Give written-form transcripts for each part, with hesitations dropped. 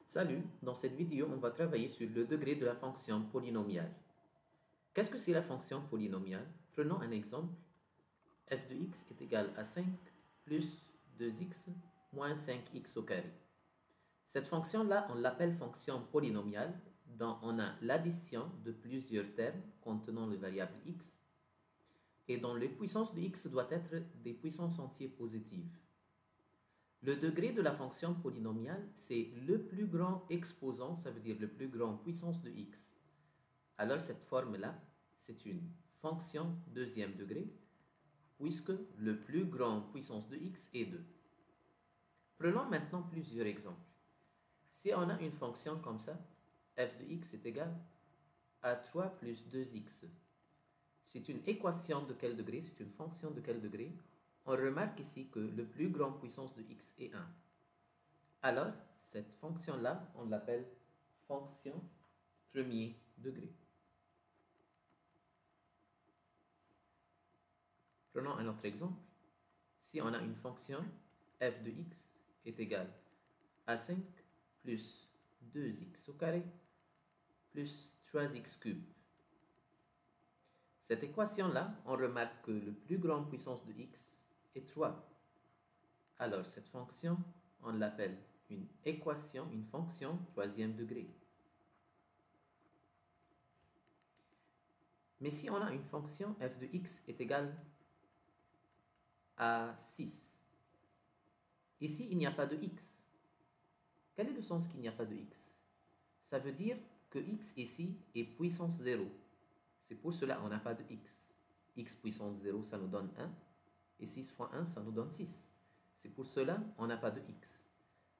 Salut, dans cette vidéo, on va travailler sur le degré de la fonction polynomiale. Qu'est-ce que c'est la fonction polynomiale? Prenons un exemple. f de x est égal à 5 plus 2x moins 5x au carré. Cette fonction-là, on l'appelle fonction polynomiale, dont on a l'addition de plusieurs termes contenant les variables x, et dont les puissances de x doivent être des puissances entières positives. Le degré de la fonction polynomiale, c'est le plus grand exposant, ça veut dire le plus grand puissance de x. Alors cette forme-là, c'est une fonction deuxième degré, puisque le plus grand puissance de x est 2. Prenons maintenant plusieurs exemples. Si on a une fonction comme ça, f de x est égal à 3 plus 2x. C'est une équation de quel degré? C'est une fonction de quel degré? On remarque ici que le plus grand puissance de x est 1. Alors, cette fonction-là, on l'appelle fonction premier degré. Prenons un autre exemple. Si on a une fonction f de x est égal à 5 plus 2x au carré plus 3x cube. Cette équation-là, on remarque que le plus grand puissance de x est 3. Alors, cette fonction, on l'appelle une équation, une fonction troisième degré. Mais si on a une fonction f de x est égale à 6, ici, il n'y a pas de x. Quel est le sens qu'il n'y a pas de x? Ça veut dire que x ici est puissance 0. C'est pour cela qu'on n'a pas de x. X puissance 0, ça nous donne 1. Et 6 fois 1, ça nous donne 6. C'est pour cela qu'on n'a pas de x.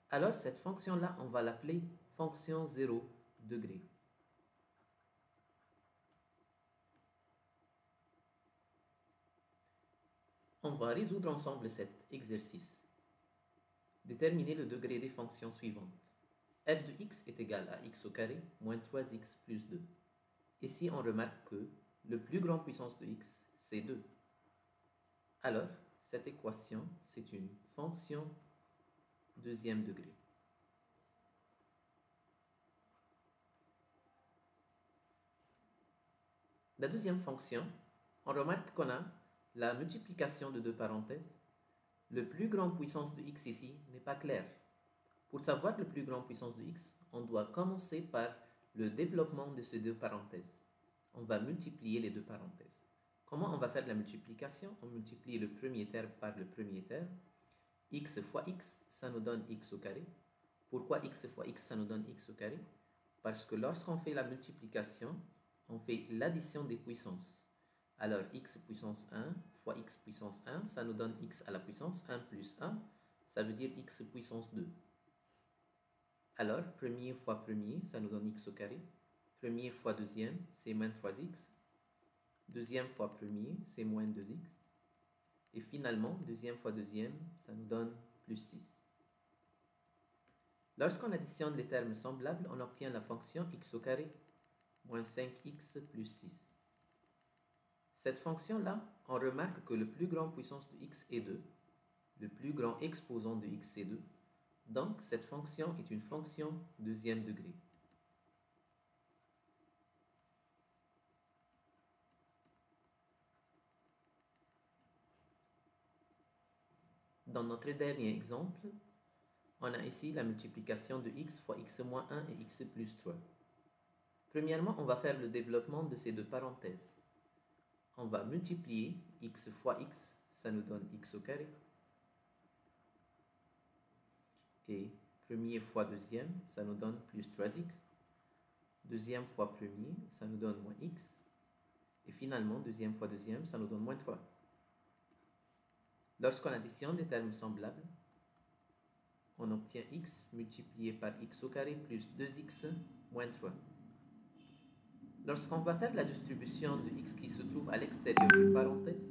Alors, cette fonction-là, on va l'appeler fonction 0 degré. On va résoudre ensemble cet exercice. Déterminer le degré des fonctions suivantes. f de x est égal à x au carré moins 3x plus 2. Ici, on remarque que le plus grand puissance de x, c'est 2. Alors, cette équation, c'est une fonction deuxième degré. La deuxième fonction, on remarque qu'on a la multiplication de deux parenthèses. Le plus grand puissance de x ici n'est pas clair. Pour savoir le plus grand puissance de x, on doit commencer par le développement de ces deux parenthèses. On va multiplier les deux parenthèses. Comment on va faire la multiplication? On multiplie le premier terme par le premier terme. X fois x, ça nous donne x au carré. Pourquoi x fois x, ça nous donne x au carré? Parce que lorsqu'on fait la multiplication, on fait l'addition des puissances. Alors, x puissance 1 fois x puissance 1, ça nous donne x à la puissance 1 plus 1, ça veut dire x puissance 2. Alors, premier fois premier, ça nous donne x au carré. Premier fois deuxième, c'est moins 3x. Deuxième fois premier, c'est moins 2x. Et finalement, deuxième fois deuxième, ça nous donne plus 6. Lorsqu'on additionne les termes semblables, on obtient la fonction x au carré moins 5x plus 6. Cette fonction-là, on remarque que le plus grand puissance de x est 2. Le plus grand exposant de x est 2. Donc, cette fonction est une fonction deuxième degré. Dans notre dernier exemple, on a ici la multiplication de x fois x moins 1 et x plus 3. Premièrement, on va faire le développement de ces deux parenthèses. On va multiplier x fois x, ça nous donne x au carré. Et premier fois deuxième, ça nous donne plus 3x. Deuxième fois premier, ça nous donne moins x. Et finalement, deuxième fois deuxième, ça nous donne moins 3. Lorsqu'on additionne des termes semblables, on obtient x multiplié par x au carré plus 2x moins 3. Lorsqu'on va faire la distribution de x qui se trouve à l'extérieur d'une parenthèse,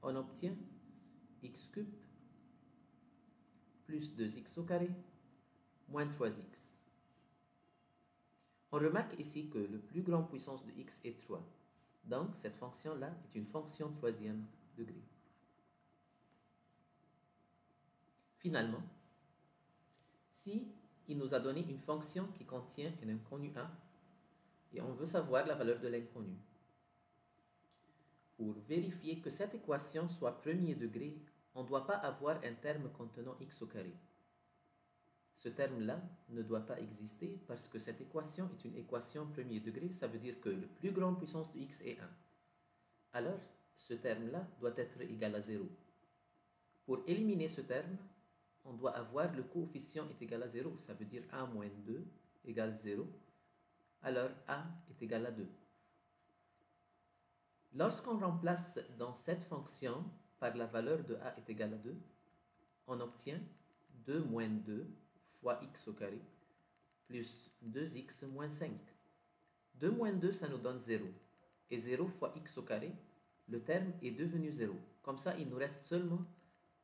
on obtient x cube plus 2x au carré moins 3x. On remarque ici que le plus grand puissance de x est 3. Donc, cette fonction-là est une fonction troisième degré. Finalement, si il nous a donné une fonction qui contient un inconnu a et on veut savoir la valeur de l'inconnu. Pour vérifier que cette équation soit premier degré, on ne doit pas avoir un terme contenant x au carré. Ce terme-là ne doit pas exister parce que cette équation est une équation premier degré, ça veut dire que le plus grand puissance de x est 1. Alors, ce terme-là doit être égal à 0. Pour éliminer ce terme, on doit avoir le coefficient est égal à 0, ça veut dire a moins 2 égale 0, alors a est égal à 2. Lorsqu'on remplace dans cette fonction par la valeur de a est égal à 2, on obtient 2 moins 2 fois x au carré plus 2x moins 5. 2 moins 2, ça nous donne 0. Et 0 fois x au carré, le terme est devenu 0. Comme ça, il nous reste seulement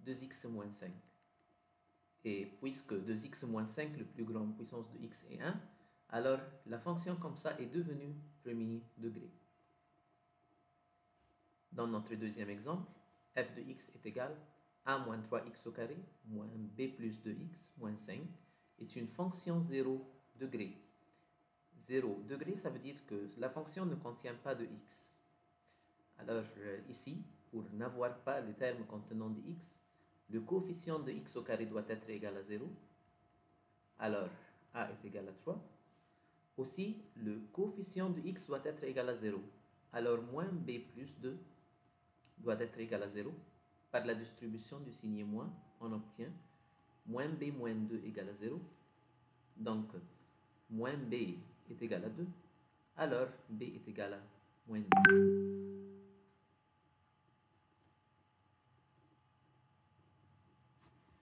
2x moins 5. Et puisque 2x moins 5, le plus grand puissance de x est 1, alors la fonction comme ça est devenue premier degré. Dans notre deuxième exemple, f de x est égal à moins 3x au carré moins b plus 2x moins 5 est une fonction 0 degré. 0 degré, ça veut dire que la fonction ne contient pas de x. Alors ici, pour n'avoir pas les termes contenant de x, le coefficient de x au carré doit être égal à 0. Alors a est égal à 3. Aussi, le coefficient de x doit être égal à 0. Alors moins b plus 2 doit être égal à 0. Par la distribution du signe moins, on obtient moins b moins 2 égale à 0. Donc, moins b est égal à 2. Alors, b est égal à moins 2.